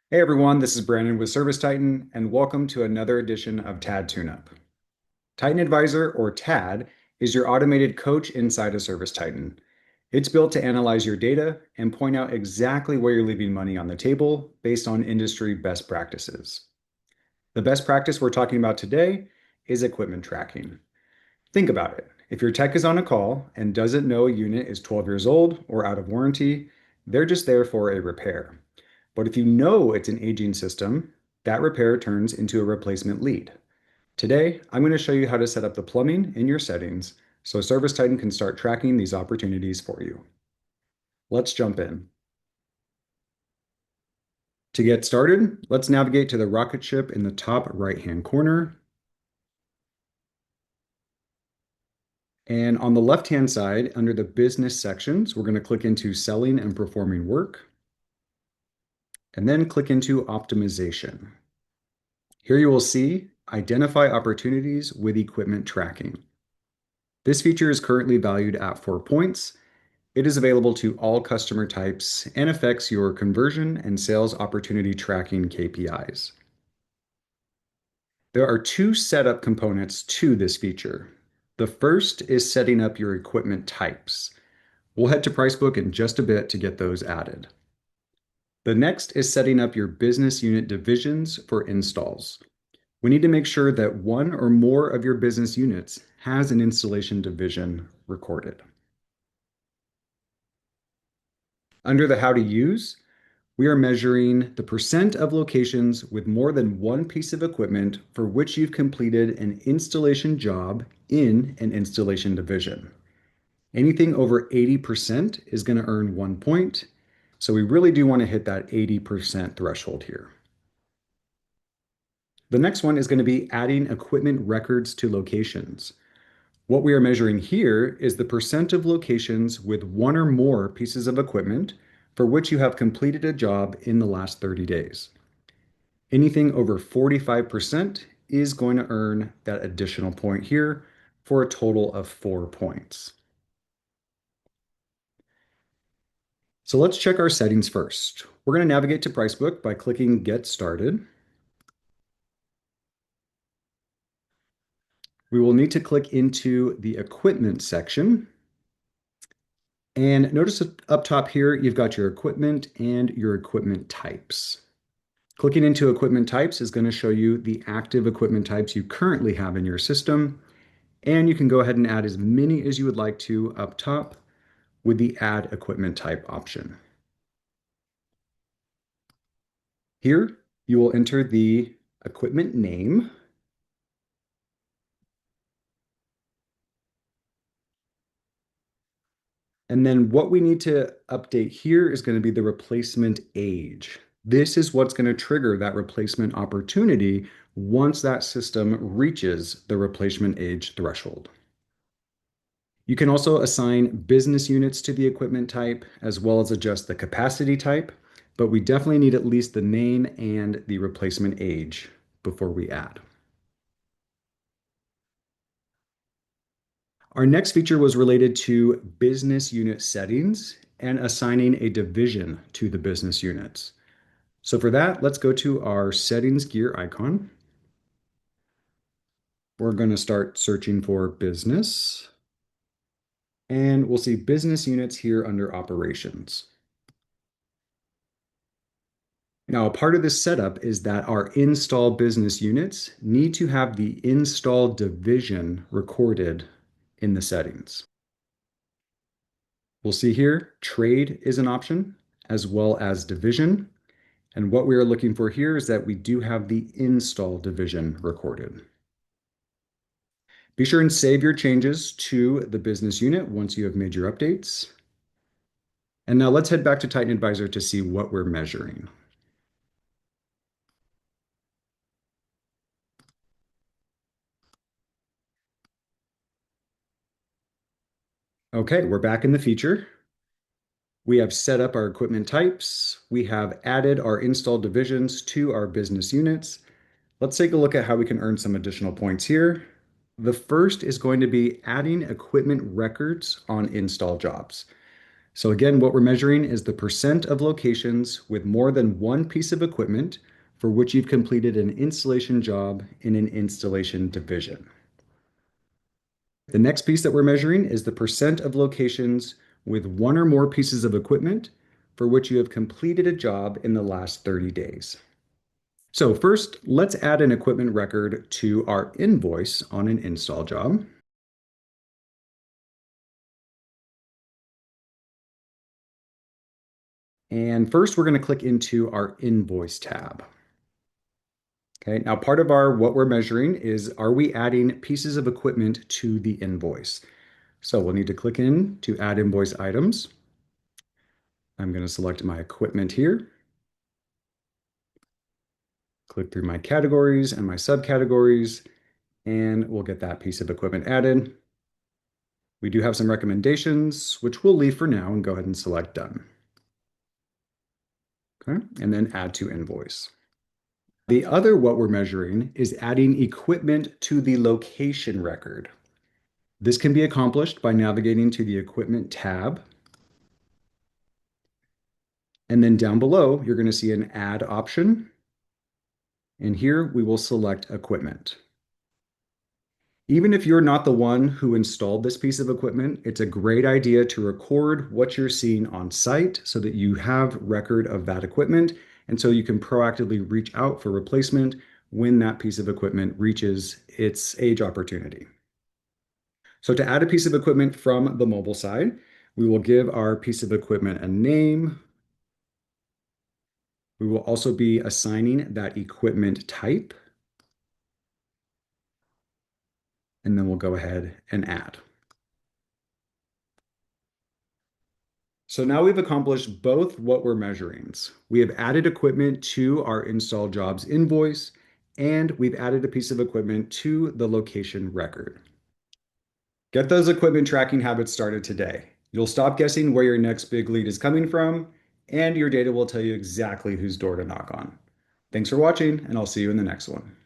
Hey everyone, this is Brandon with ServiceTitan, and welcome to another edition of TAD TuneUp. TitanAdvisor, or TAD, is your automated coach inside of ServiceTitan. It's built to analyze your data and point out exactly where you're leaving money on the table based on industry best practices. The best practice we're talking about today is equipment tracking. Think about it. If your tech is on a call and doesn't know a unit is 12 years old or out of warranty, they're just there for a repair. But if you know it's an aging system, that repair turns into a replacement lead. Today, I'm going to show you how to set up the plumbing in your settings so ServiceTitan can start tracking these opportunities for you. Let's jump in. To get started, let's navigate to the rocket ship in the top right-hand corner. And on the left-hand side, under the business sections, we're going to click into selling and performing work, and then click into optimization. Here you will see identify opportunities with equipment tracking. This feature is currently valued at 4 points. It is available to all customer types and affects your conversion and sales opportunity tracking KPIs. There are two setup components to this feature. The first is setting up your equipment types. We'll head to Pricebook in just a bit to get those added. The next is setting up your business unit divisions for installs. We need to make sure that one or more of your business units has an installation division recorded. Under the How to Use, we are measuring the percent of locations with more than one piece of equipment for which you've completed an installation job in an installation division. Anything over 80% is going to earn 1 point. So we really do want to hit that 80% threshold here. The next one is going to be adding equipment records to locations. What we are measuring here is the percent of locations with one or more pieces of equipment for which you have completed a job in the last 30 days. Anything over 45% is going to earn that additional point here for a total of 4 points. So let's check our settings first. We're going to navigate to Pricebook by clicking Get Started. We will need to click into the Equipment section. And notice up top here, you've got your equipment and your equipment types. Clicking into equipment types is going to show you the active equipment types you currently have in your system. And you can go ahead and add as many as you would like to up top with the Add Equipment Type option. Here, you will enter the equipment name. And then what we need to update here is going to be the replacement age. This is what's going to trigger that replacement opportunity once that system reaches the replacement age threshold. You can also assign business units to the equipment type as well as adjust the capacity type, but we definitely need at least the name and the replacement age before we add. Our next feature was related to business unit settings and assigning a division to the business units. So for that, let's go to our settings gear icon. We're going to start searching for business, and we'll see business units here under operations. Now, a part of this setup is that our install business units need to have the install division recorded in the settings. We'll see here, trade is an option, as well as division. And what we are looking for here is that we do have the install division recorded. Be sure and save your changes to the business unit once you have made your updates. And now let's head back to TitanAdvisor to see what we're measuring. Okay, we're back in the feature. We have set up our equipment types. We have added our install divisions to our business units. Let's take a look at how we can earn some additional points here. The first is going to be adding equipment records on install jobs. So again, what we're measuring is the percent of locations with more than one piece of equipment for which you've completed an installation job in an installation division. The next piece that we're measuring is the percent of locations with one or more pieces of equipment for which you have completed a job in the last 30 days. So first, let's add an equipment record to our invoice on an install job. And first, we're going to click into our invoice tab. Okay, now part of our what we're measuring is, are we adding pieces of equipment to the invoice? So we'll need to click in to add invoice items. I'm going to select my equipment here. Click through my categories and my subcategories, and we'll get that piece of equipment added. We do have some recommendations, which we'll leave for now and go ahead and select done. Okay, and then add to invoice. The other what we're measuring is adding equipment to the location record. This can be accomplished by navigating to the equipment tab. And then down below, you're going to see an add option. And here we will select equipment. Even if you're not the one who installed this piece of equipment, it's a great idea to record what you're seeing on site so that you have record of that equipment. And so you can proactively reach out for replacement when that piece of equipment reaches its age opportunity. So to add a piece of equipment from the mobile side, we will give our piece of equipment a name. We will also be assigning that equipment type. And then we'll go ahead and add. So now we've accomplished both what we're measuring. We have added equipment to our install jobs invoice, and we've added a piece of equipment to the location record. Get those equipment tracking habits started today. You'll stop guessing where your next big lead is coming from, and your data will tell you exactly whose door to knock on. Thanks for watching, and I'll see you in the next one.